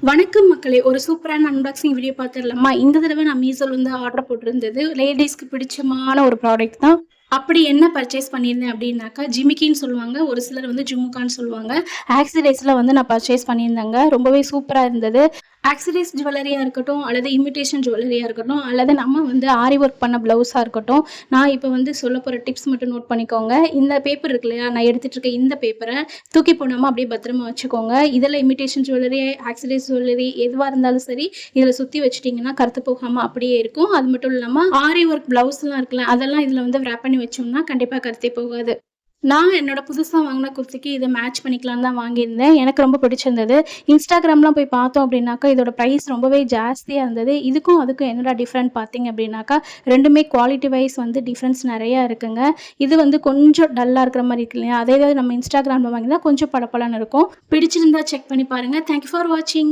வணக்கம் மக்களே! ஒரு சூப்பரான அன்பாக்சிங் வீடியோ பார்த்துடலாமா? இந்த தடவ நான் மீஷோல வந்து ஆர்டர் போட்டிருந்தது. லேடீஸ்க்கு பிடிச்சமான ஒரு ப்ராடக்ட் தான். அப்படி என்ன பர்ச்சேஸ் பண்ணியிருந்தேன் அப்படின்னாக்கா, ஜிமிக்கின்னு சொல்லுவாங்க. ஒரு சிலர் வந்து ஜுமுக்கான்னு சொல்லுவாங்க. ஆக்ஸிடைஸ்ல வந்து நான் பர்ச்சேஸ் பண்ணியிருந்தேங்க. ரொம்பவே சூப்பரா இருந்தது. ஆக்ஸிடைஸ் ஜுவல்லரியா இருக்கட்டும், அல்லது இமிடேஷன் ஜுவல்லரியா இருக்கட்டும், அல்லது நம்ம வந்து ஆரி ஒர்க் பண்ண ப்ளவுஸா இருக்கட்டும், நான் இப்ப வந்து சொல்லப் போற டிப்ஸ் மட்டும் நோட் பண்ணிக்கோங்க. இந்த பேப்பர் இருக்கு இல்லையா? நான் எடுத்துட்டு இருக்க இந்த பேப்பர தூக்கி போடாம அப்படியே பத்திரமா வச்சுக்கோங்க. இதுல இமிடேஷன் ஜுவல்லரி, ஆக்ஸிடைஸ் ஜுவல்லரி எதுவா இருந்தாலும் சரி, இதுல சுத்தி வச்சுட்டீங்கன்னா கருத்து போகாம அப்படியே இருக்கும். அது மட்டும் இல்லாம ஆரி ஒர்க் பிளவுஸ்லாம் இருக்குல்ல, அதெல்லாம் இதுல வந்து விராப் பண்ணி வச்சோம்னா கண்டிப்பா கருத்தே போகாது. நான் என்னோட புதுசா வாங்குன குர்த்திக்கு இத மேட்ச் பண்ணிக்கலான்னு தான் வாங்கியிருந்தேன். எனக்கு ரொம்ப பிடிச்சிருந்தது. இன்ஸ்டாகிராம்லாம் போய் பார்த்தோம் அப்படின்னாக்கா, இதோட பிரைஸ் ரொம்பவே ஜாஸ்தியா இருந்தது. இதுக்கும் அதுக்கும் என்னடா டிஃபரெண்ட் பார்த்தீங்க அப்படின்னாக்கா, 2மே குவாலிட்டி வைஸ் வந்து டிஃபரன்ஸ் நெறையா இருக்குங்க. இது வந்து கொஞ்சம் டல்லா இருக்கிற மாரி இருக்கு இல்லையா? அதே இது நம்ம இன்ஸ்டாகிராம்ல வாங்கினா கொஞ்சம் பளபளன்னு இருக்கும். பிடிச்சிருந்தா செக் பண்ணி பாருங்க. தேங்க் யூ ஃபார் வாட்சிங்.